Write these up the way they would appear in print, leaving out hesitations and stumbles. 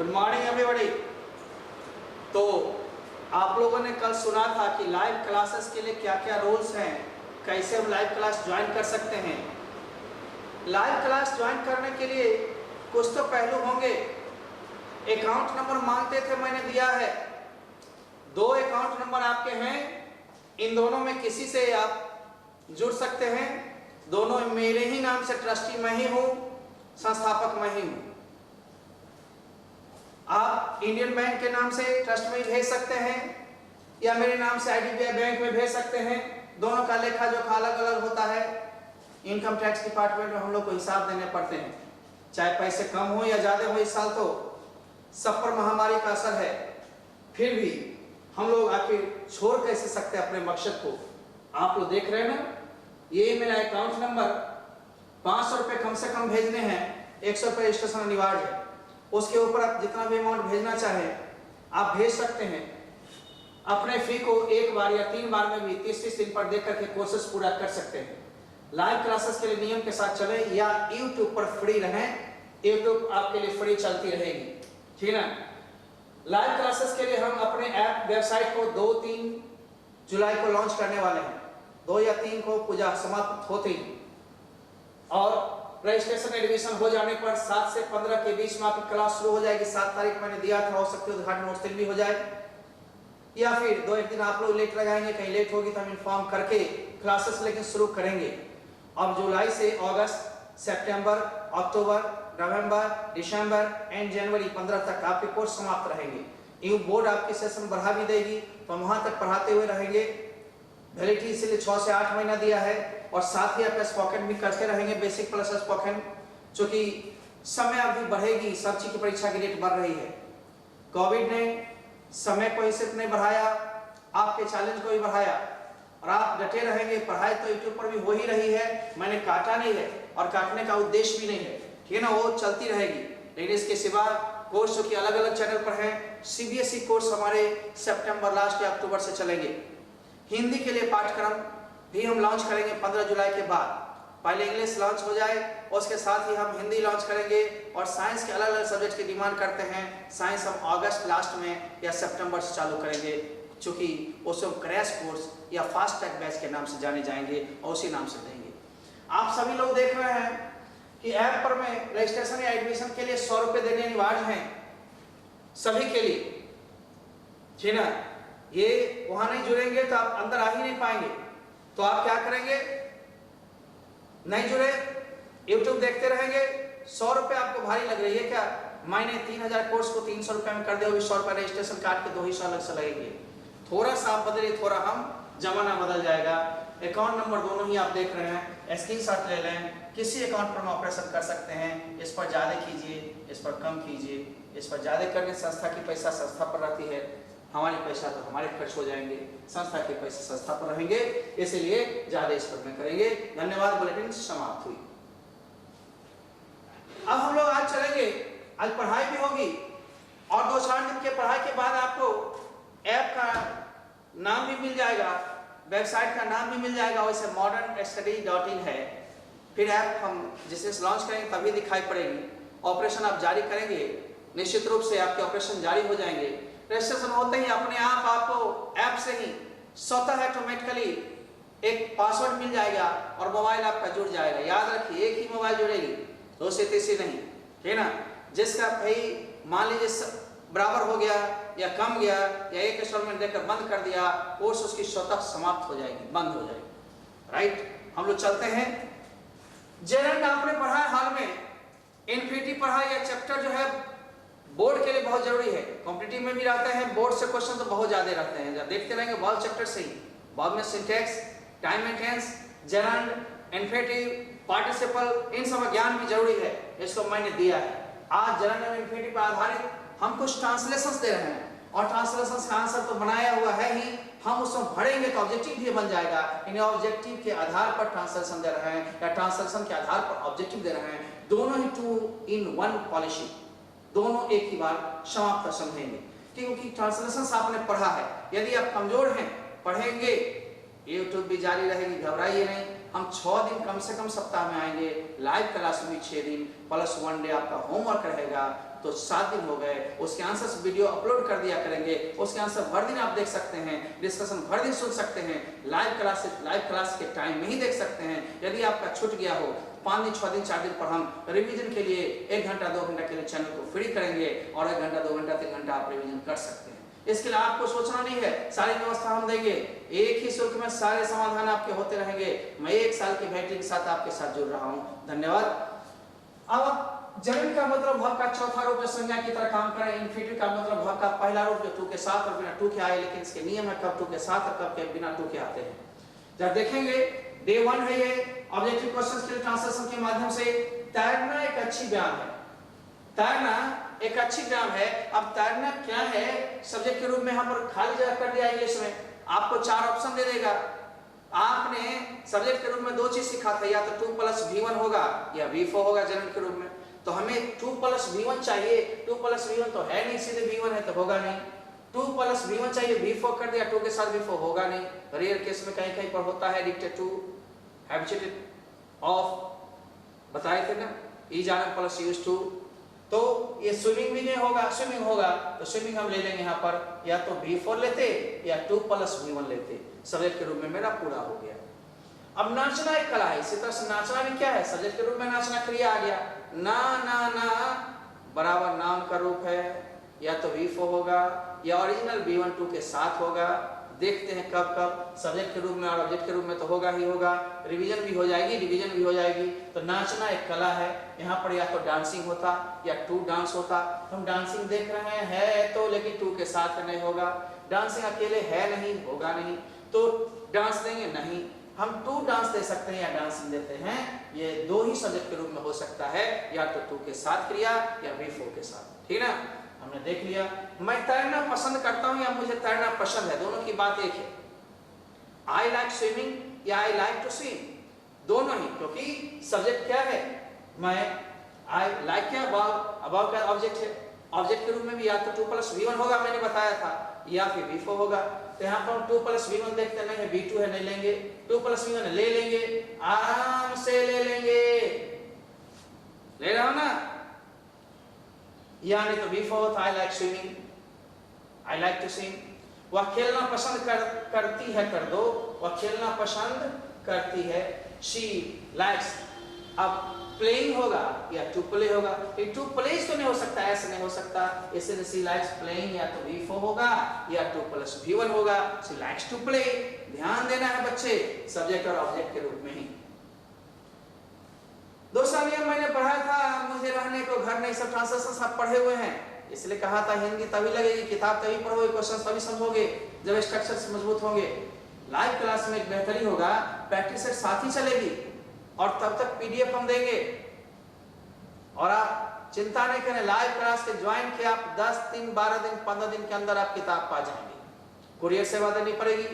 Good morning everybody. तो आप लोगों ने कल सुना था कि लाइव क्लासेस के लिए क्या क्या रूल्स हैं, कैसे हम लाइव क्लास ज्वाइन कर सकते हैं। लाइव क्लास ज्वाइन करने के लिए कुछ तो पहलू होंगे। अकाउंट नंबर मांगते थे, मैंने दिया है। 2 अकाउंट नंबर आपके हैं, इन दोनों में किसी से आप जुड़ सकते हैं। दोनों मेरे ही नाम से ट्रस्टी मैं ही हूँ, संस्थापक मैं ही हूँ। आप इंडियन बैंक के नाम से ट्रस्ट में भेज सकते हैं या मेरे नाम से IDBI बैंक में भेज सकते हैं। दोनों का लेखा जोखा अलग अलग होता है। इनकम टैक्स डिपार्टमेंट में हम लोग को हिसाब देने पड़ते हैं, चाहे पैसे कम हो या ज़्यादा हो। इस साल तो सब पर महामारी का असर है, फिर भी हम लोग आखिर छोड़ कैसे सकते हैं अपने मकसद को। आप लोग देख रहे हैं ना, ये मेरा अकाउंट नंबर। 500 रुपये कम से कम भेजने हैं, 100 रुपये रजिस्ट्रेशन अनिवार्य है। उसके ऊपर आप जितना भी अमाउंट भेजना चाहें आप भेज सकते हैं। अपने फी को 1 बार या 3 बार में भी 30-30 दिन पर देख करके कोर्सेस पूरा कर सकते हैं। लाइव क्लासेस के लिए नियम के साथ चले या यूट्यूब पर फ्री रहें। यूट्यूब आपके लिए फ्री चलती रहेगी, ठीक है। लाइव क्लासेस के लिए हम अपने ऐप वेबसाइट को 2-3 जुलाई को लॉन्च करने वाले हैं। 2 या 3 को पूजा समाप्त होते ही, और रजिस्ट्रेशन एडमिशन हो जाने पर 7 से 15 के बीच में आपकी क्लास शुरू हो जाएगी। 7 तारीख मैंने दिया था, हो सकती है उद्घाटन उस दिन भी हो जाए, या फिर 2-1 दिन आप लोग लेट लगाएंगे। कहीं लेट होगी तो हम इन्फॉर्म करके क्लासेस लेकिन शुरू करेंगे। अब जुलाई से अगस्त, सितंबर, अक्टूबर, नवंबर, दिसंबर एंड जनवरी 15 तक आपके कोर्स समाप्त रहेंगे। यूं बोर्ड आपकी सेशन बढ़ा भी देगी तो हम वहां तक पढ़ाते हुए रहेंगे। वैलिडिटी इसीलिए 6 से 8 महीना दिया है, और साथ ही आपका स्पोकन भी करते रहेंगे, बेसिक प्लस स्पोकन। चूंकि समय अभी बढ़ेगी, सब चीज की परीक्षा की डेट बढ़ रही है। कोविड ने समय को ही सिर्फ नहीं बढ़ाया, आपके चैलेंज को भी बढ़ाया, और आप डटे रहेंगे। पढ़ाई तो यूट्यूब पर भी हो ही रही है, मैंने काटा नहीं है और काटने का उद्देश्य भी नहीं है, ठीक है ना, वो चलती रहेगी। लेकिन इसके सिवा कोर्स जो कि अलग अलग चैनल पर है, CBSE कोर्स हमारे सितंबर लास्ट या अक्टूबर से चलेंगे। हिंदी के लिए पाठ्यक्रम भी हम लॉन्च करेंगे 15 जुलाई के बाद। पहले इंग्लिश लॉन्च हो जाए, उसके साथ ही हम हिंदी लॉन्च करेंगे। और साइंस के अलग अलग सब्जेक्ट की डिमांड करते हैं। साइंस हम अगस्त लास्ट में या सितंबर से चालू करेंगे, चूंकि उसको क्रैश कोर्स या फास्ट ट्रैक बैच के नाम से जाने जाएंगे और उसी नाम से देंगे। आप सभी लोग देख रहे हैं कि ऐप पर में रजिस्ट्रेशन या एडमिशन के लिए 100 रुपये देने अनिवार्य हैं सभी के लिए, ठीक है। ये वहां नहीं जुड़ेंगे तो आप अंदर आ ही नहीं पाएंगे। तो आप क्या करेंगे, नहीं जुड़े, यूट्यूब देखते रहेंगे। 100 रुपये आपको भारी लग रही है क्या? मैंने 3000 कोर्स को 300 रुपये में कर दिया, 100 रुपये रजिस्ट्रेशन काट के 2 ही 100 अलग से लगेंगे। थोड़ा सा आप बदलिए, थोड़ा हम, जमाना बदल जाएगा। अकाउंट नंबर दोनों ही आप देख रहे हैं, स्क्रीनशॉट ले लें। किसी अकाउंट पर ऑपरेशन कर सकते हैं। इस पर ज्यादा कीजिए, इस पर कम कीजिए। इस पर ज्यादा करने संस्था की पैसा संस्था पर रहती है, हमारे पैसा तो हमारे खर्च हो जाएंगे, संस्था के पैसे संस्था पर रहेंगे, इसलिए ज्यादा इस पर में करेंगे। धन्यवाद। बुलेटिन समाप्त हुई। अब हम लोग आज चलेंगे, आज पढ़ाई भी होगी, और 2-4 दिन के पढ़ाई के बाद आपको ऐप का नाम भी मिल जाएगा, वेबसाइट का नाम भी मिल जाएगा। वैसे modernstudy.in है। फिर ऐप हम जिसे लॉन्च करेंगे तभी दिखाई पड़ेगी। ऑपरेशन आप जारी करेंगे, निश्चित रूप से आपके ऑपरेशन जारी हो जाएंगे। रजिस्ट्रेशन होते ही अपने आप आपको ऐप से ही स्वतः ऑटोमेटिकली एक पासवर्ड मिल जाएगा और मोबाइल आपका जुड़ जाएगा। याद रखिए, एक ही मोबाइल जुड़ेगी, 2 से 3 नहीं, ठीक ना। जिसका भाई मान लीजिए बराबर हो गया या कम गया या एक इंस्टॉलमेंट देकर बंद कर दिया, कोर्स उसकी स्वतः समाप्त हो जाएगी, बंद हो जाएगी। राइट, हम लोग चलते हैं। जेरंड आपने पढ़ा है हाल में, इन्फिनिटी पढ़ा। या चैप्टर जो है बोर्ड के लिए बहुत जरूरी है, कॉम्पिटिटिव में भी रहते हैं, बोर्ड से क्वेश्चन तो बहुत ज्यादा रहते हैं। जब देखते रहेंगे बहुत चैप्टर से ही, बाद में syntax, time and tense, gerund, infinitive, participle, इन सब ज्ञान भी जरूरी है। इसको मैंने दिया है। आज जेरंड और इन्फिनिटिव पर आधारित हम कुछ ट्रांसलेशंस दे रहे हैं, और ट्रांसलेशंस का आंसर तो बनाया हुआ है ही, हम उसमें भरेंगे तो ऑब्जेक्टिव भी बन जाएगा। इन ऑब्जेक्टिव के आधार पर ट्रांसलेशन दे रहे हैं या ट्रांसलेशन के आधार पर ऑब्जेक्टिव दे रहे हैं। दोनों ही 2 in 1 पॉलिसी, दोनों एक ही बार समाप्त समझेंगे, क्योंकि ट्रांसलेशन आपने पढ़ा है। यदि आप कमजोर हैं, पढ़ेंगे, यूट्यूब भी जारी रहेगी, घबराइए नहीं। हम 6 दिन कम से कम सप्ताह में आएंगे, लाइव क्लास में 6 दिन प्लस 1 डे आपका होमवर्क रहेगा। तो 7 दिन हो गए, उसके आंसर्स वीडियो अपलोड कर दिया करेंगे, उसके आंसर हर दिन आप देख सकते हैं, डिस्कशन हर दिन सुन सकते हैं, लाइव क्लास के टाइम में ही देख सकते हैं। यदि आपका छूट गया हो 5 दिन 6 दिन 4 दिन पर हम रिवीजन के लिए 1 घंटा 2 घंटा के लिए चैनल को फ्री करेंगे और 1 घंटा 2 घंटा 3 घंटा आप रिवीजन कर सकते हैं। इसके लिए आपको सोचना नहीं है, सारी व्यवस्था हम देंगे, एक ही शुल्क में सारे समाधान आपके होते रहेंगे। मैं 1 साल की बैटरी के साथ आपके साथ जुड़ रहा हूं। धन्यवाद। अब जनरल का मतलब भाव का चौथा रूप संज्ञा की तरह काम करें। इन्फिनिटिव का मतलब भाव का पहला रूप जो टू के साथ और बिना टू के आए, लेकिन इसके नियम है कब टू के साथ और कब के बिना टू के आते हैं। जब देखेंगे डे 1 है ये ऑब्जेक्टिव क्वेश्चंस के ट्रांसलेशन के माध्यम से। तैरना एक अच्छी व्यायाम है, तैरना एक अच्छी व्यायाम है। अब तैरना क्या है सब्जेक्ट के रूप में यहाँ पर खाली जगह कर दिया इंग्लिश में, आपको 4 ऑप्शन दे देगा। आपने सब्जेक्ट के रूप में 2 चीज सीखा था, या तो 2 + V1 होगा या V4 होगा जनरल के रूप में। तो हमें 2 + V1 चाहिए, 2 + V1 तो है नहीं, सीधे V1 है तो होगा नहीं। 2 + V1 चाहिए, V4 कर दिया, 2 के साथ V4 होगा नहीं। रेयर केस में कहीं कहीं पर होता है, एडिक्टेड टू, हैबिचुएटेड ऑफ, बताए थे ना, इज आर + यूज्ड टू। तो ये स्विमिंग भी नहीं होगा, स्विमिंग होगा तो स्विमिंग हम ले लेंगे यहाँ पर, या तो V4 लेते या 2 + V1 लेते। सब्जेक्ट के रूप में मेरा पूरा हो गया। अब नाचना एक कला है, इसी तरह से नाचना भी क्या है, सब्जेक्ट के रूप में नाचना क्रिया आ गया। ना ना ना बराबर नाम का रूप है, या तो V4 होगा या ओरिजिनल V1 2 के साथ होगा। देखते हैं कब कब सब्जेक्ट के रूप में और ऑब्जेक्ट के रूप में तो होगा ही होगा। रिवीजन भी हो जाएगी, डिवीजन भी हो जाएगी। तो नाचना एक कला है। यहाँ पर या तो डांसिंग होता या 2 डांस होता। हम डांसिंग देख रहे हैं तो, लेकिन 2 के साथ नहीं होगा। डांसिंग अकेले है नहीं, होगा नहीं, तो डांस देंगे नहीं। हम 2 डांस दे सकते हैं या डांसिंग देते हैं, ये 2 ही सब्जेक्ट के रूप में हो सकता है, या तो 2 के साथ क्रिया या V4 के साथ। ठीक है ना, हमने देख लिया। मैं तैरना पसंद करता हूं या मुझे तैरना पसंद है, दोनों की बात एक है। आई लाइक स्विमिंग या आई लाइक टू स्विम, दोनों ही, क्योंकि सब्जेक्ट क्या है, मैं आई लाइक क्या अबाव का ऑब्जेक्ट है। ऑब्जेक्ट के रूप में भी या तो 2 + V1 होगा, मैंने बताया था, या फिर V4 होगा। तो यहाँ पर हम 2 + V1 देखते नहीं है, V2 है, नहीं लेंगे। 2 + V1 ले लेंगे, आराम से ले लेंगे, ले रहा हूं ना। या नहीं तो V4 होता, I like swimming, I like to swim. वह खेलना पसंद करती है, कर दो, वह खेलना पसंद करती है, शी लाइक्स। अब प्लेइंग होगा या टू प्ले होगा, ये टू प्लेस तो नहीं हो सकता, ऐसे नहीं हो सकता, इसलिए शी लाइक्स प्लेइंग या तो V4 होगा या 2 + V1 होगा, शी लाइक्स टू प्ले। ध्यान देना है बच्चे, सब्जेक्ट और ऑब्जेक्ट के रूप में ही। दूसरा नियम मैंने पढ़ा था, मुझे रहने को घर नहीं, सब ट्रांसलेशन सब पढ़े हुए हैं, इसलिए कहा था हिंदी तभी लगेगी, किताब तभी पढ़ोगे, क्वेश्चन तभी समझोगे जब स्ट्रक्चर मजबूत होंगे। लाइव क्लास में बेहतरी होगा, प्रैक्टिस सेट साथ ही चलेगी और तब तक PDF हम देंगे। और आप चिंता नहीं करें, लाइव क्लास के ज्वाइन किए आप 10 दिन 12 दिन 15 दिन के अंदर आप किताब पा जाएंगे। कुरियर सेवा देनी पड़ेगी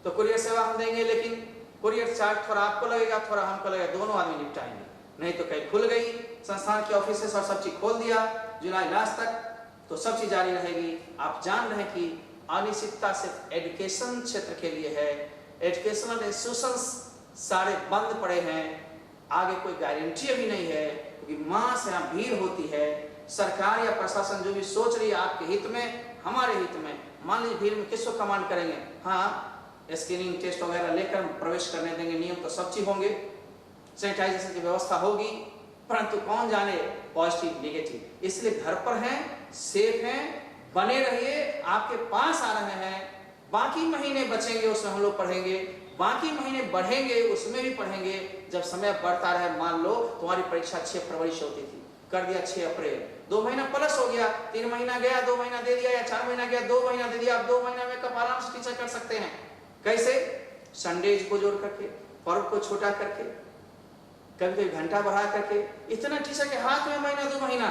तो कुरियर सेवा हम देंगे, लेकिन कुरियर चार्ज थोड़ा आपको लगेगा, थोड़ा हमको लगेगा, दोनों आदमी निपटाएंगे। नहीं तो कहीं खुल गई संस्थान की ऑफिस और सब चीज खोल दिया जुलाई लास्ट तक, तो सब चीज जारी रहेगी। आप जान रहे हैं कि अनिश्चितता सिर्फ एजुकेशन क्षेत्र के लिए है, एजुकेशनल इंस्टीट्यूशंस सारे बंद पड़े हैं, आगे कोई गारंटी अभी नहीं है, क्योंकि मास यहाँ भीड़ होती है। सरकार या प्रशासन जो भी सोच रही है आपके हित में, हमारे हित में, मान लीजिए भीड़ में किसको कमांड करेंगे, हाँ स्क्रीनिंग टेस्ट वगैरह लेकर प्रवेश करने देंगे, नियम तो सब चीज होंगे, सैनिटाइजेशन की व्यवस्था होगी, परंतु कौन जाने पॉजिटिव नेगेटिव। इसलिए घर पर हैं, सेफ हैं, बने रहिए, आपके पास आ रहे हैं। बाकी महीने बचेंगे उसमें हम लोग पढ़ेंगे, बाकी महीने बढ़ेंगे उसमें भी पढ़ेंगे। जब समय बढ़ता रहे, मान लो तुम्हारी परीक्षा 6 फरवरी से होती थी, कर दिया 6 अप्रैल, 2 महीना प्लस हो गया, 3 महीना गया, 2 महीना दे दिया, या 4 महीना गया, 2 महीना दे दिया। आप 2 महीना में कब आराम से टीचर कर सकते हैं। कैसे? संडेज को जोड़ करके, पर्व को छोटा करके, कभी कभी घंटा बढ़ा करके, इतना टीचर के हाथ में महीना 2 महीना,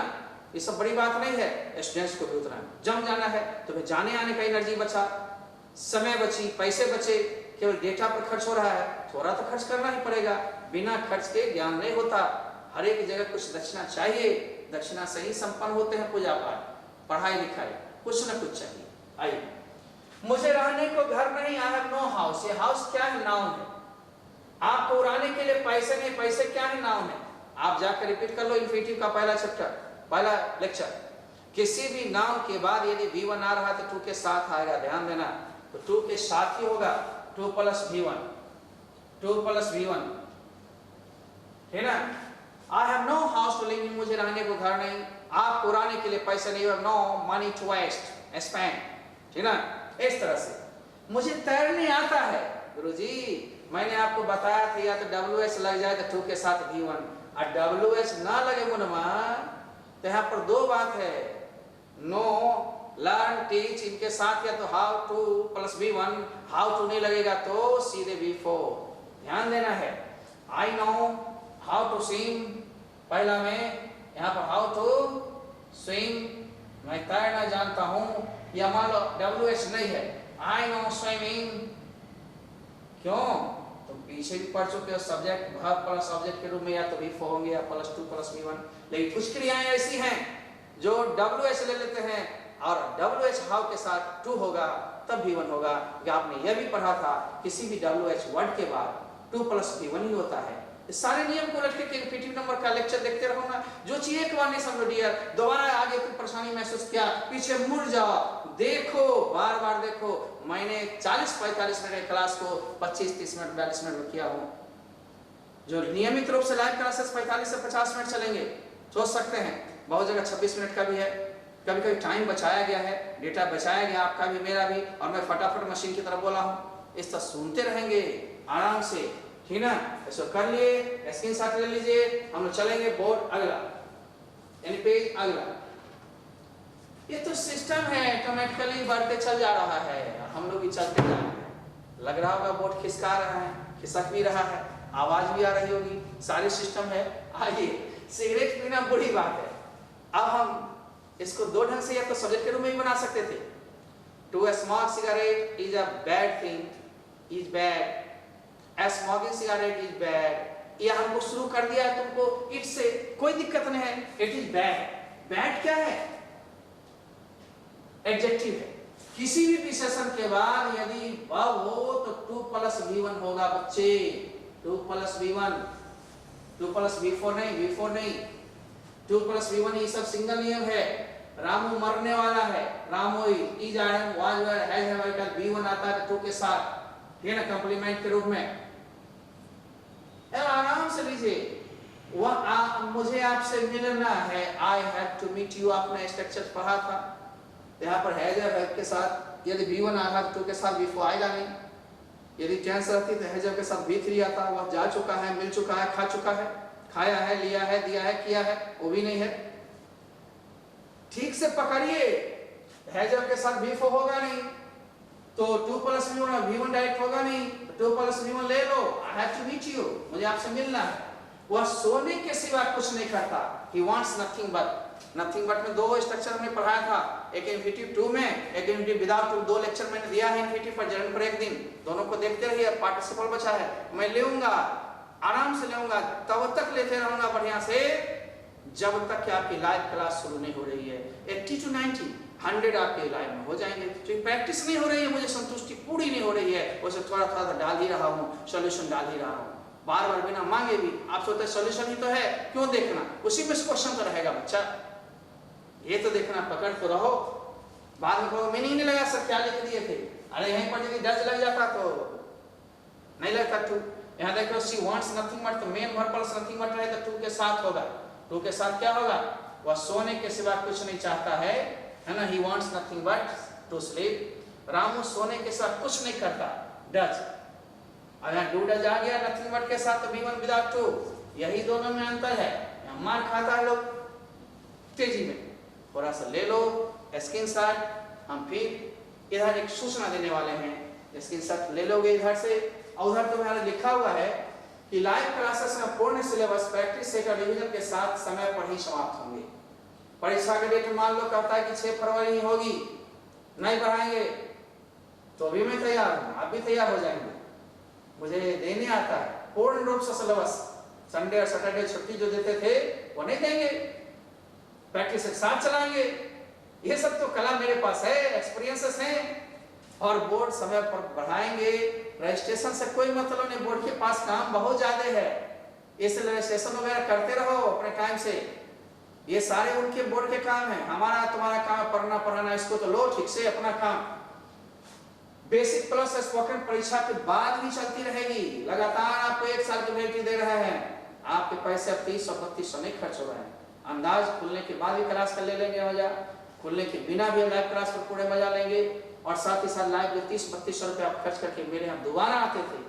ये सब बड़ी बात नहीं है। स्टूडेंट्स को भी उतना जम जाना है, तुम्हें जाने आने का एनर्जी बचा, समय बची, पैसे बचे, केवल डेटा पर खर्च हो रहा है, थोड़ा तो खर्च करना ही पड़ेगा। बिना खर्च के ज्ञान नहीं होता, हर एक जगह कुछ दक्षिणा चाहिए, दक्षिणा से ही संपन्न होते हैं पूजा पाठ, पढ़ाई लिखाई, कुछ न कुछ चाहिए। आइए, मुझे रहने को घर नहीं, आई हैव नो हाउस। ये हाउस क्या है? नाउन है। आपको उड़ाने के लिए पैसे नहीं, पैसे क्या है? नाउन है। आप जाकर रिपीट कर लो इन्फिनिटिव का पहला चैप्टर, पहला लेक्चर, किसी भी नाउन के बाद यदि V1 आ रहा है तो टू के साथ आएगा, ध्यान देना। तो टू के साथ ही होगा, टू प्लस V1, है ना। I have no house to live in, मुझे रहने को घर नहीं, आपको रहने के लिए पैसे नहीं, no money to waste spend, ठीक ना। इस तरह से मुझे तैरने आता है, गुरुजी मैंने आपको बताया था या तो WH लग जाए तो टू के साथ V1, और WH ना लगे मुनमा, तो यहाँ पर दो बात है, नो लर्न टीच, इनके साथ या तो how to plus V1, how to नहीं लगेगा तो सीधे V4, ध्यान देना है। I know how to swim, पहला में यहाँ पर हाउ टू स्विम, मैं तैरना जानता हूँ, या मान लो WH नहीं है, आई नो स्विमिंग, क्यों, तो पीछे भी पढ़ चुके हो, सब्जेक्ट वर्ब प्लस ऑब्जेक्ट के रूप में या तो V4 होंगे या प्लस 2 प्लस V1। लेकिन कुछ क्रियाएं ऐसी हैं जो WH ले लेते हैं और WH हाउ के साथ 2 होगा तब V1 होगा। कि आपने यह भी पढ़ा था किसी भी WH वर्ड के बाद 2 प्लस V1 ही होता है। इस सारे नियम को रख के इन्फिनेटिव नंबर का लेक्चर देखते रहो ना, जो चीज एक बार नहीं समझो डियर, दोबारा आगे कोई परेशानी महसूस किया पीछे मुड़ जाओ, देखो बार बार देखो। मैंने 40-45 मिनट क्लास को 25-30 मिनट 42 मिनट में किया हूँ। जो नियमित रूप से लाइव क्लासेस 45 से 50 मिनट चलेंगे, सोच सकते हैं बहुत जगह 26 मिनट का भी है, कभी कभी टाइम बचाया गया है, डेटा बचाया गया आपका भी मेरा भी, और मैं फटाफट मशीन की तरफ बोला हूँ। इस तरह सुनते रहेंगे आराम से, ठीक ना। ऐसा कर लिए, स्क्रीनशॉट ले लीजिए, हम लोग चलेंगे बोर्ड अगला, यानी पेज अगला। ये तो सिस्टम है, ऑटोमेटिकली बढ़ते चल जा रहा है, हम लोग भी चलते जा रहे हैं। लग रहा होगा बोर्ड खिसका रहा है, खिसक भी रहा है, आवाज भी आ रही होगी, सारे सिस्टम है। आइए, सिगरेट पीना बुरी बात है, अब हम इसको दो ढंग से या तो सब्जेक्ट के रूप में भी बना सकते थे। To smoke cigarette is a bad thing, is bad, smoking cigarette is bad. ये हमको शुरू कर दिया है तुमको, इट से कोई दिक्कत नहीं है, इट इज बैड। बैड क्या है, एडजेक्टिव है। किसी भी विशेषण के बाद यदि वर्ब हो तो 2 प्लस V1 होगा बच्चे, 2 प्लस V1, 2 प्लस V4 नहीं, V4 नहीं, 2 प्लस V1, ये सब सिंगल नियम है। रामू मरने वाला है, Ramu is I am was were has have I कल V1 आता है 2 के साथ, ठीक है ना, कंप्लीमेंट के रूप में। आराम से लीजिए। मुझे आपसे मिलना है, I have to meet you, आपने स्ट्रक्चर पढ़ा था। यहाँ पर हैज हैव के साथ यदि V1 आ रहा तो 2 के साथ V4 आएगा नहीं। यदि टेंस रहती तो हैज के साथ V3 आता, वह जा चुका है, मिल चुका है, खा चुका है, खाया है, लिया है, दिया है, किया है, वो भी नहीं है। ठीक से पकड़िए, हैज के साथ V4 होगा नहीं तो 2 प्लस V1 डायरेक्ट होगा नहीं, तो 2 प्लस V1 ले लो। I have to meet you, मुझे आपसे मिलना है। वह सोने के सिवा कुछ नहीं करता, ही wants nothing but. Nothing but में 2 स्ट्रक्चर हमने पढ़ाया था, एक इन्फिनेटिव 2 में, एक इन्फिनेटिव विदाउट 2। 2 लेक्चर मैंने दिया है इन्फिनेटिव पर, जन्म पर एक दिन, दोनों को देखते रहिए। पार्टिसिपल बचा है, मैं लेऊंगा, आराम से लेऊंगा, तब तक लेते रहूंगा बढ़िया से जब तक कि आपकी लाइव क्लास शुरू नहीं हो रही है। 80 to 90 100 आपके लाइव में हो जाएंगे। तो प्रैक्टिस नहीं हो रही है, मुझे संतुष्टि पूरी नहीं हो रही है, उसे थोड़ा थोड़ा डाल ही रहा हूँ, सोल्यूशन डाल ही रहा हूँ, बार बार बिना मांगे भी। आप सोचते हैं सोल्यूशन ही तो है, क्यों देखना, उसी में क्वेश्चन तो रहेगा बच्चा, ये तो देखना, पकड़ तो रहो। बाद में कहो मीनिंग नहीं लगा सर, क्या लिख दिए थे, अरे यहीं पर यदि डज लग जाता तो नहीं लगता टू। यहाँ देखो सी वांट्स नथिंग बट, तो main verb plus nothing but रहे तो 2 के साथ होगा। 2 के साथ क्या होगा, वह सोने के सिवा कुछ नहीं चाहता है ना, he wants nothing but to sleep. Ramu सोने के सिवा कुछ नहीं करता, डज। अगर डू डज आ गया नथिंग बट के साथ तो V1 विदाउट 2, यही दोनों में अंतर है। मार खाता है लोग तेजी में, थोड़ा सा ले लो स्क्रीनशॉट। हम फिर इधर एक सूचना देने वाले हैं, स्क्रीनशॉट ले लोगे इधर से, और उधर तो मेरा लिखा हुआ है कि लाइव क्लासेस में पूर्ण सिलेबस प्रैक्टिस सेट और रिवीजन के साथ समय पर ही समाप्त होंगे। परीक्षा के डेट मान लो कहता है कि 6 फरवरी ही होगी, नहीं बढ़ाएंगे तो भी मैं तैयार हूँ, आप भी तैयार हो जाएंगे। मुझे देने आता है पूर्ण रूप से सिलेबस, संडे और सैटरडे छुट्टी जो देते थे वो नहीं देंगे, प्रैक्टिस एक साथ चलाएंगे। ये सब तो कला मेरे पास है, एक्सपीरियंसेस हैं। और बोर्ड समय पर बढ़ाएंगे, रजिस्ट्रेशन से कोई मतलब नहीं, बोर्ड के पास काम बहुत ज्यादा है, इसलिए रजिस्ट्रेशन वगैरह करते रहो अपने टाइम से। ये सारे उनके बोर्ड के काम है। हमारा तुम्हारा काम है पढ़ना पढ़ाना, इसको तो लो ठीक से अपना काम। बेसिक प्लस स्पोकन परीक्षा के बाद भी चलती रहेगी, लगातार आपको 1 साल की वैलिडिटी दे रहे हैं। आपके पैसे अब 30-32 नहीं खर्च हो रहे हैं। अंदाज खुलने के बाद भी क्लास कर ले लेंगे मजा, खुलने के बिना भी लाइव क्लास पर पूरे मजा लेंगे, और साथ ही साथ लाइव 30-32 रुपये आप खर्च करके मेरे यहाँ दोबारा आते थे,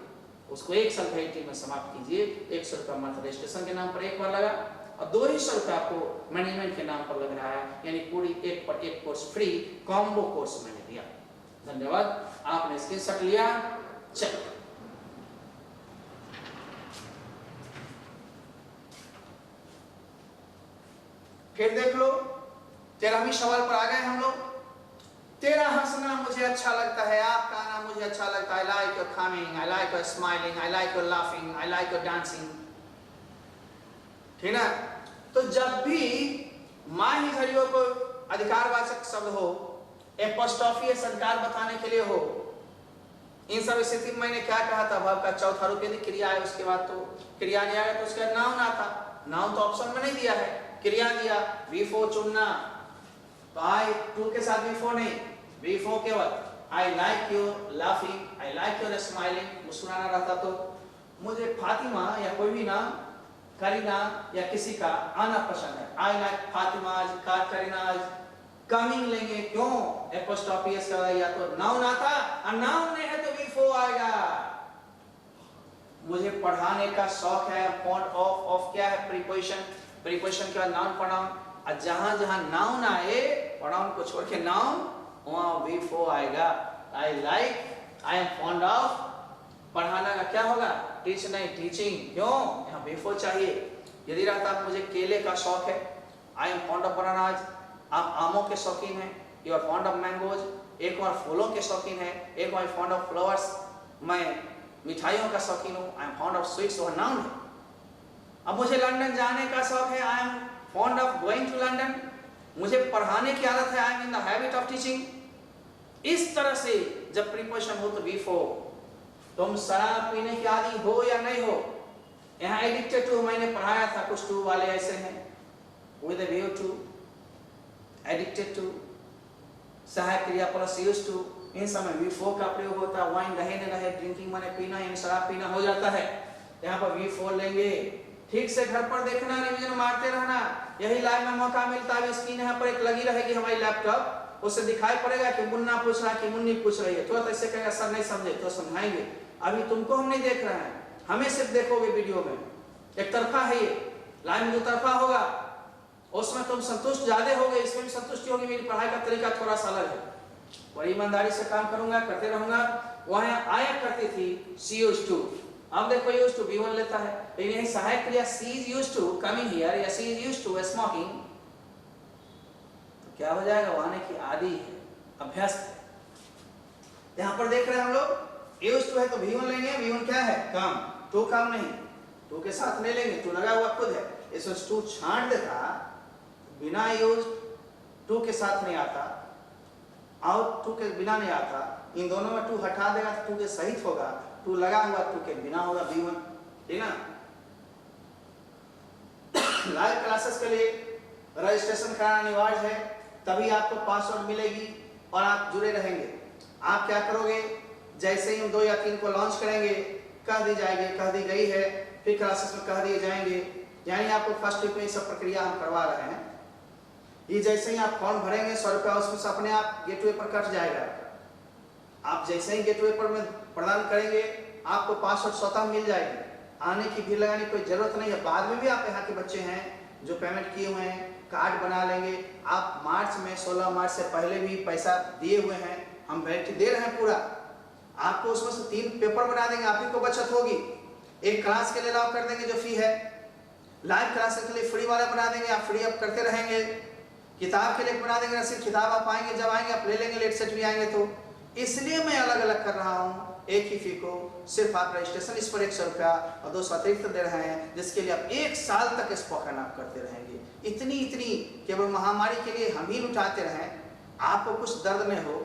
उसको 1 साल वैलिडिटी में समाप्त कीजिए। 100 रुपया मात्र रजिस्ट्रेशन के नाम पर एक बार लगा, और 200 रुपये आपको मैनेजमेंट के नाम पर लग रहा है, यानी पूरी 1 पर 1 कोर्स फ्री कॉम्बो कोर्स मैंने दिया। धन्यवाद, आपने स्क्रीनशॉट लिया। चल फिर देख लो, 13वीं सवाल पर आ गए हम लोग। तेरा हंसना मुझे अच्छा लगता है, आपका आना मुझे अच्छा लगता है। I like your coming, I like your smiling, I like your laughing, I like your dancing। ठीक ना? तो जब भी माँ ही घड़ियों को अधिकारवाचक शब्द हो, एपोस्ट्रोफी संकार बताने के लिए हो, इन सब स्थिति में मैंने क्या कहा था, भाव का चौथा रूप यदि क्रिया है, उसके बाद तो क्रिया नहीं आया तो उसका नाउन आता। नाउन तो ऑप्शन में नहीं दिया है, क्रिया दिया V4 चुनना, तो आई टू के साथ V4 नहीं, V4 केवल I like your laughing, I like your smiling, मुस्कुराना रहता तो मुझे फातिमा या कोई भी नाम, करीना या किसी का आना पसंद है। I like Fatima, Kareena, coming लेंगे, क्यों एपोस्ट्रोफी का या तो नाउन आता, और नाउन नहीं है तो V4 आएगा। मुझे पढ़ाने का शौक है, फॉन्ट ऑफ क्या है, प्रीपोजिशन, प्रीपोजिशन के बाद नाउन प्रोनाउन, और जहां जहां नाउन आए प्रोनाउन को छोड़ के नाउन, वहां V4 आएगा। I like, I am fond of, पढ़ाना का क्या होगा, टीच नहीं टीचिंग, क्यों यहाँ V4 चाहिए। यदि रहता मुझे केले का शौक है, I am fond of bananas, आप आमों के शौकीन हैं, you are fond of mangoes, एक और फूलों के शौकीन है, एक और फॉन्ड ऑफ फ्लावर्स, मैं मिठाइयों का शौकीन हूँ, I am fond of sweets, वह नाउन है। अब मुझे लंदन जाने का शौक है, I am fond of going to London, मुझे पढ़ाने की आदत है, I am in the habit of teaching. इस तरह से जब प्रीपोजिशन हो तो V4। तुम शराब पीने की आदी हो या नहीं हो, यहाँ एडिक्टेड टू मैंने पढ़ाया था, कुछ टू वाले ऐसे हैं, with a view to, addicted to, सहायक क्रिया प्लस यूज्ड टू, इन समय V4 का प्रयोग होता है। वाइन रहे न रहे, ड्रिंकिंग माने पीना, यानी शराब पीना हो जाता है, यहाँ पर V4 लेंगे। ठीक से घर पर देखना, रिवीजन मारते रहना, यही लाइव में मौका मिलता है। स्क्रीन यहाँ पर एक लगी रहेगी हमारी लैपटॉप, उससे दिखाई पड़ेगा कि मुन्ना पूछ रहा है कि मुन्नी पूछ रही है, तुरंत ऐसे कहेगा सर नहीं समझे तो समझाएंगे। अभी तुमको हम नहीं देख रहे हैं, हमें सिर्फ देखोगे वीडियो में, एक तरफा है ये, लाइव में 2 तरफा होगा, उसमें तुम संतुष्ट ज्यादा होगे, इसमें भी संतुष्टि होगी। मेरी पढ़ाई का तरीका थोड़ा सा अलग है, बड़ी ईमानदारी से काम करूंगा, करते रहूंगा। वहां आया करती थी सी यूज्ड टू, अब देखो यूज्ड टू V1 लेता है, लेकिन यही सहायक क्रिया she is used to coming here या she is used to smoking, तो क्या हो जाएगा, वहां की आदि है, अभ्यस्त है। यहाँ पर देख रहे हैं हम लोग, यूज्ड टू है तो V1 लेंगे, V1 क्या है, काम, टू काम नहीं, टू के साथ नहीं लेंगे, टू लगा हुआ खुद है, इसमें टू छांट देता, बिना यूज टू के साथ नहीं आता, आउट टू के बिना नहीं आता, इन दोनों में टू हटा देगा तो टू के सहित होगा, टू लगा हुआ टू के बिना होगा V1, ठीक ना। लाइव क्लासेस के लिए रजिस्ट्रेशन कराना अनिवार्य है, तभी आपको पासवर्ड मिलेगी और आप जुड़े रहेंगे। आप क्या करोगे, जैसे ही हम 2 या 3 को लॉन्च करेंगे, कह दी जाएगी, कह दी गई है, फिर क्लासेस में कह दिए जाएंगे, यानी आपको फर्स्ट वीक में सब प्रक्रिया हम करवा रहे हैं। ये जैसे ही आप फॉर्म भरेंगे 100 रुपया उसमें से अपने आप गेटवे पर कट जाएगा। आप जैसे ही गेटवे पर में प्रदान करेंगे, आपको पासवर्ड स्वतः मिल जाएगी, आने की भीड़ लगाने की कोई जरूरत नहीं है। बाद में भी आप यहाँ के बच्चे हैं जो पेमेंट किए हुए हैं, कार्ड बना लेंगे। आप मार्च में 16 मार्च से पहले भी पैसा दिए हुए हैं, हम वैलिडिटी दे रहे हैं पूरा, आपको उसमें से 3 पेपर बना देंगे, आप ही को बचत होगी। एक क्लास के लिए अलाउ कर देंगे जो फी है, लाइव क्लास के लिए फ्री वाला बना देंगे, आप फ्री अप करते रहेंगे। किताब के लिए बना देंगे, ना सिर्फ किताब आप आएंगे, जब आएंगे आप ले लेंगे, लेट सेट भी आएंगे तो। इसलिए मैं अलग अलग कर रहा हूँ, एक ही फी को, सिर्फ आप रजिस्ट्रेशन इस पर 100 रुपया और 200 अतिरिक्त दे रहे हैं, जिसके लिए आप 1 साल तक स्पोकन आप करते रहेंगे। इतनी केवल महामारी के लिए हम ही लुटाते रहें, आपको कुछ दर्द में हो,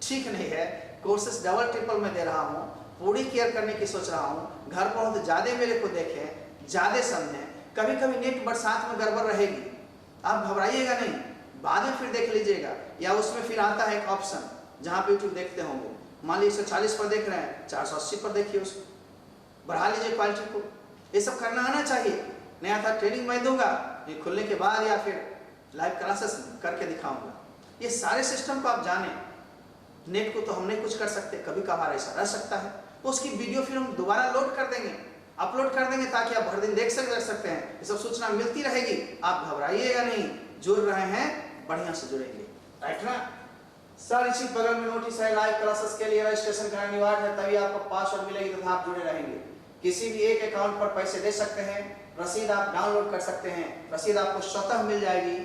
ठीक नहीं है। कोर्सेस डबल ट्रिपल में दे रहा हूँ, पूरी केयर करने की सोच रहा हूँ। घर पर हो तो ज़्यादा मेरे को देखें, ज़्यादा समझें। कभी कभी नेट बरसात में गड़बड़ रहेगी, आप घबराइएगा नहीं, बाद में फिर देख लीजिएगा। या उसमें फिर आता है एक ऑप्शन जहाँ पे यूट्यूब देखते होंगे, मान लीजिए 140 पर देख रहे हैं, 480 पर देखिए, उसको बढ़ा लीजिए क्वालिटी को। ये सब करना आना चाहिए। नया था ट्रेनिंग मैं दूंगा, ये खुलने के बाद या फिर लाइव क्लासेस करके दिखाऊंगा। ये सारे सिस्टम को आप जाने। नेट को तो हम नहीं कुछ कर सकते, कभी कभार ऐसा रह सकता है, उसकी वीडियो फिर हम दोबारा लोड कर देंगे, अपलोड कर देंगे, ताकि आप हर दिन देख सकते हैं। ये सब सूचना मिलती रहेगी, आप घबराइएगा नहीं। जुड़ रहे हैं, बढ़िया से जुड़ेंगे, राइट ना सर। इसी बगल में नोटिस है, लाइव क्लासेस के लिए रजिस्ट्रेशन करना अनिवार्य है, तभी आपको पासवर्ड मिलेगी तथा आप जुड़े रहेंगे। किसी भी एक अकाउंट पर पैसे दे सकते हैं, रसीद आप डाउनलोड कर सकते हैं, रसीद आपको स्वतः मिल जाएगी।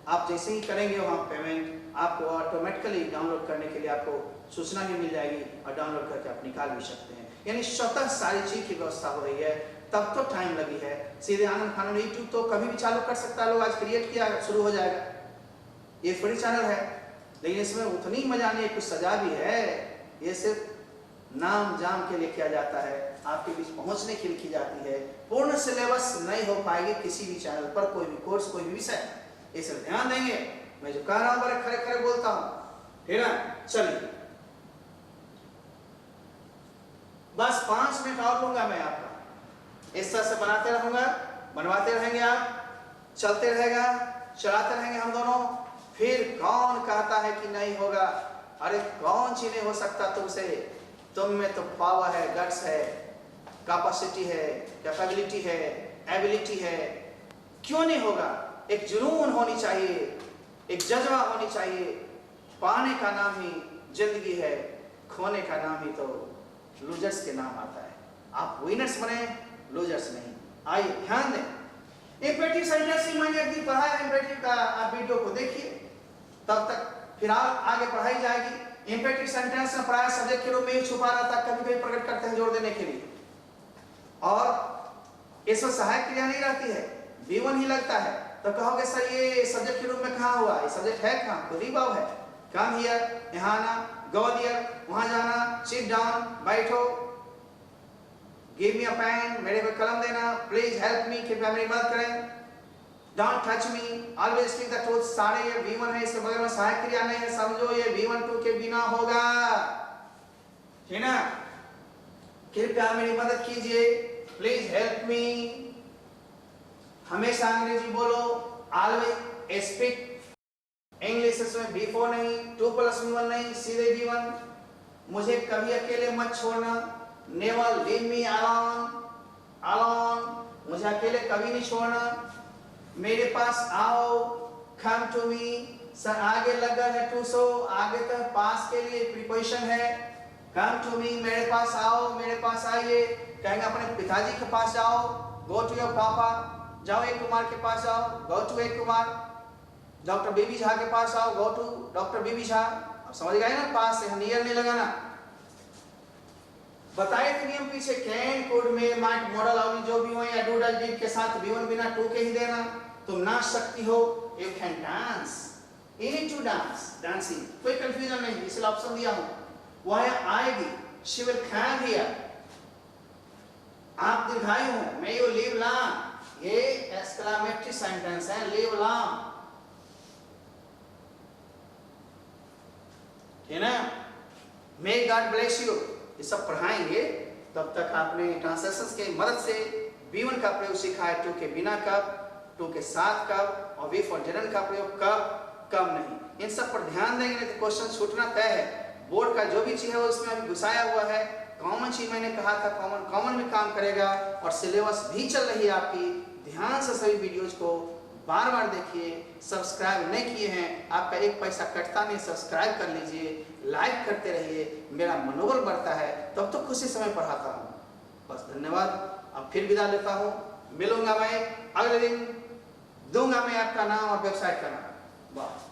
आप जैसे ही करेंगे वहाँ पेमेंट, आपको ऑटोमेटिकली डाउनलोड करने के लिए आपको सूचना भी मिल जाएगी और डाउनलोड करके आप निकाल भी सकते हैं। यानी स्वतः सारी चीज की व्यवस्था हो रही है। तब तो टाइम लगी है, सीधे आनंद खानन यूट्यूब तो कभी भी चालू कर सकता है, लोग आज क्रिएट किया शुरू हो जाएगा। ये फ्री चैनल है, लेकिन इसमें उतनी मजा नहीं, कुछ सजा भी है। ये सिर्फ नाम जाम के लिए किया जाता है, आपके बीच पहुंचने के लिए की जाती है। पूर्ण सिलेबस नहीं हो पाएगी किसी भी चैनल पर, कोई भी कोर्स, कोई भी विषय। ये सब ध्यान देंगे, मैं जो कह रहा हूं बड़े खड़े खड़े बोलता हूं, ठीक है। चलिए बस 5 मिनट और लूंगा मैं आपका, इस तरह से बनाते रहूंगा, बनवाते रहेंगे आप, चलते रहेगा, चलाते रहेंगे हम दोनों। फिर कौन कहता है कि नहीं होगा? अरे कौन चीज नहीं हो सकता तुमसे, तुम में तो पावर है, गट्स है, कैपेसिटी है, कैपेबिलिटी है, एबिलिटी है, क्यों नहीं होगा? एक जुनून होनी चाहिए, एक जज्बा होनी चाहिए। पाने का नाम ही जिंदगी है, खोने का नाम ही तो लूजर्स के नाम आता है। आप विनर्स बने, लूजर्स नहीं। आइए ध्यान दें, इंपेरेटिव सेंटेंस ही मैंने एक दिन पढ़ा है इंपेरेटिव का, आप वीडियो को देखिए, तब तक फिर आगे पढ़ाई जाएगी। इंपेरेटिव सेंटेंस में प्राय सब्जेक्ट के रूप में छुपा रहता है, कभी कभी प्रकट करते हैं जोड़ देने के लिए, और इसमें सहायक क्रिया नहीं रहती है, V1 ही लगता है। तो कहोगे सर ये सब्जेक्ट के रूप में कहाँ हुआ? ये सब्जेक्ट है कहाँ? तो रिबाव है। कम हियर, यहाँ आना, गो देयर, वहां जाना, सिट डाउन, बैठो, गिव मी अ पेन, मेरे को कलम देना, प्लीज हेल्प मी, कृपया मेरी मदद करें, don't touch me, always speak the truth. सारे ये V1 है, इसके बगल में सहायक क्रिया नहीं है, समझो ये V1 2 के बिना होगा, ठीक ना। कृपया मेरी मदद कीजिए, प्लीज हेल्प मी, हमेशा अंग्रेजी बोलो, ऑलवेज स्पीक इंग्लिश, इसमें B4 नहीं, 2+V1 नहीं, सीधे V1। मुझे कभी अकेले मत छोड़ना, never leave me alone, alone, मुझे अकेले कभी नहीं छोड़ना, मेरे पास आओ, कम टू मी। सर आगे लगा है टू, सो आगे तक पास के लिए प्रीपोजिशन है, कम टू मी, मेरे पास आओ, मेरे पास आइए। कहेंगे अपने पिताजी के पास जाओ, गो टू योर पापा, जाओ एक कुमार के पास जाओ, गो टू एक कुमार। डॉक्टर बीबी झा के पास आओ, गो टू डॉक्टर बीबी झा। अब समझ गए ना, पास से नियर नहीं लगाना। बताए थे नियम पीछे, can, could, may, might, modal, अवली जो भी हो, या डू, डज, डिड के साथ V1 बिना 2 के ही देना। तुम नाच सकती हो, you can dance, you need to dance, dancing, कोई कंफ्यूजन नहीं, इसलिए ऑप्शन दिया हूं। वह आएगी, शी विल कम हियर। आप दीर्घायु हो, मे यू लिव लॉन्ग, ये एक्सक्लेमेटरी सेंटेंस है, लिव लॉन्ग, ठीक ना। मे गॉड ब्लेस यू, ये सब पढ़ाएंगे। तब तक आपने ट्रांसलेशंस की मदद से V1 का प्रयोग सीखा है, 2 के बिना कब, 2 के साथ कब, और V for डिडंट का प्रयोग कब नहीं। इन सब पर ध्यान देंगे, नहीं तो क्वेश्चन छूटना तय है। बोर्ड का जो भी चीज है वो उसमें अभी घुसाया हुआ है। कॉमन चीज मैंने कहा था, कॉमन भी काम करेगा, और सिलेबस भी चल रही है आपकी। ध्यान से सभी वीडियोज को बार बार देखिए। सब्सक्राइब नहीं किए हैं, आपका एक पैसा कटता नहीं, सब्सक्राइब कर लीजिए, लाइक करते रहिए, मेरा मनोबल बढ़ता है, तब तो खुशी समय पढ़ाता हूँ। बस धन्यवाद, अब फिर विदा लेता हूँ। मिलूंगा मैं अगले दिन, दूंगा मैं आपका नाम और वेबसाइट का नाम। वाह।